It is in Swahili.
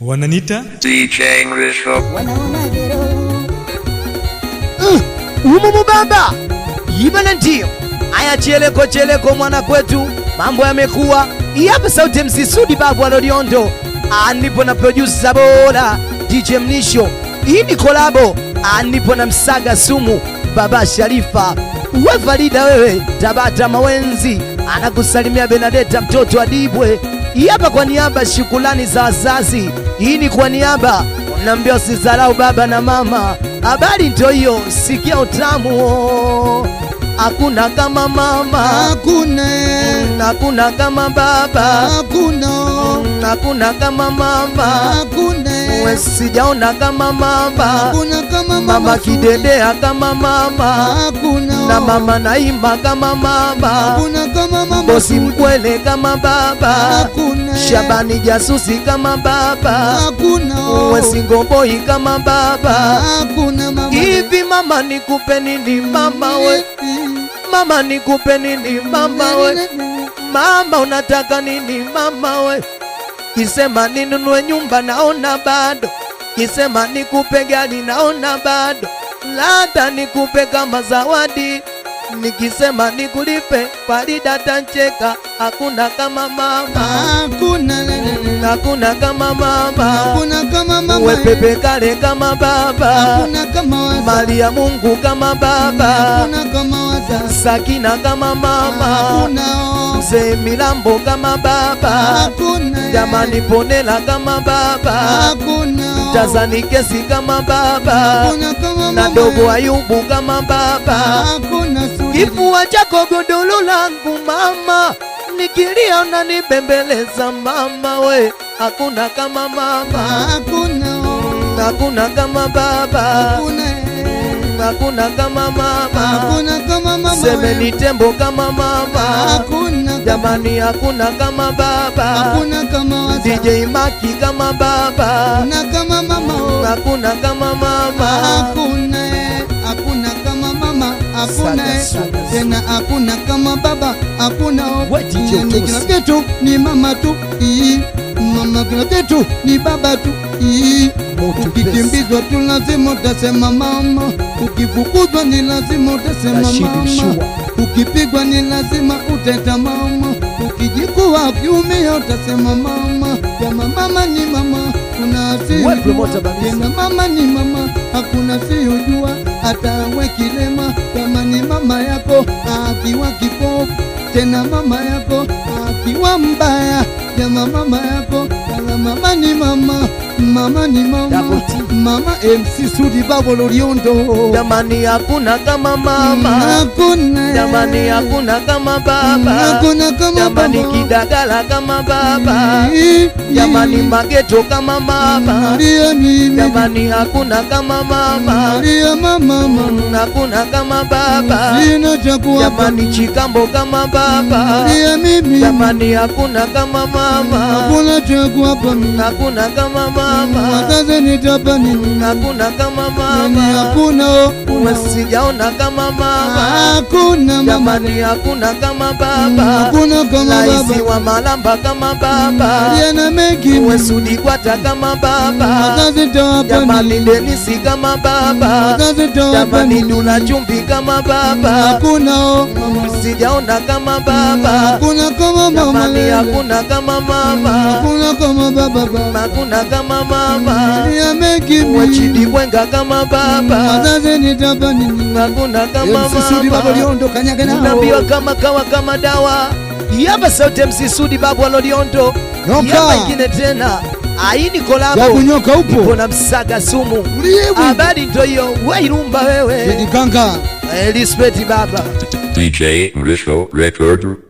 Wananita DJ Englishko. Umumu baba Ibana ndio aya cheleko mwana kwetu, mambo yamekuwa hapa. Sauti MC Sudi Babu Alodiondo, nipo na producer bora DJ Mnisho. Hii ni kolabo, nipo na Msaga Sumu, Baba Sharifa, wewe Farida, wewe Tabata Mawenzi, anakusalimia Benadeta mtoto Adibwe. Hapa kwa niaba shukrani za wazazi, hii ni kwa niaba, unaambia usizarau baba na mama. Habari ndio hiyo, sikia utamu. Hakuna kama mama, hakuna kama baba, hakuna kama mama, wewe sijaona kama mama, mama Kidedea kama mama, na mama Naima kama mama, Bosi Mkwele kama baba, Shabani Jasusi kama baba, wewe Singoboi kama baba. Hivi mama nikupe nini mama we? Mama nikupe nini mama we? Mama unataka nini mama we? Kisema ninunue nyumba naona bado, kisema nikupe gari naona bado, lata nikupe kama zawadi, nikisema nikulipe Farida tancheka. Hakuna kama mama, hakuna kama mama, we Pepe Kale kama baba, Maria Mungu kama baba, Sakina kama mama, Mzee Milambo kama baba, Jamani Ponela kama baba, Tazani Kesi kama baba, na Dogo Ayubu kama baba. Kifua chako godolo langu mama, nikilia unanibembeleza mama we. Hakuna kama mama, hakuna kama baba, hakuna kama mama, Semeni Tembo kama mama, jamani hakuna kama baba, DJ Maki kama baba, hakuna kama mama, tena hakuna kama baba, hakuna. Kila kitu ni mama tu, mama kila kitu ni baba tu. Ukikimbizwa tu lazima utasema mama, ukifukuzwa ni lazima utasema mama, ukipigwa ni lazima uteta mama, ukijikuwa ukiumia utasema mama. Kama mama ni mama, kuna asiyejua, tena mama ni mama, hakuna siyojua. Hata we kilema, kama ni mama yako akiwa kipofu, tena mama yako akiwa mbaya, kama mama yako, kama mama ni mama, mama ni mama, mama MC Sudi Babu Alodiondo. Jamani hakuna kama mama, jamani hakuna kama baba, jamani Kidagala kama baba, jamani Mageto kama mama, jamani hakuna kama mama, hakuna kama baba, jamani Chikambo kama baba, jamani hakuna kama mama, hakuna kama mama, hakuna kama mama, sijaona kama mama, jamani hakuna kama baba, Laisi wa Malamba kama baba, we Sudi Kwata kama baba, jamani Denisi kama baba, jamani Dula Chumbi kama baba, sijaona kama baba, jamani hakuna kama mama, hakuna kama mama, we Chidi Bwenga kama baba, hakuna kama mama, unaambiwa kama kawa kama dawa. Hapa Sauti MC Sudi Babu Alodiondo, hapa ingine tena. Aini kolabo ipo na Msaga Sumu. Habari ndio hiyo, wewe Irumba wewe. Respect baba. DJ Englishko record.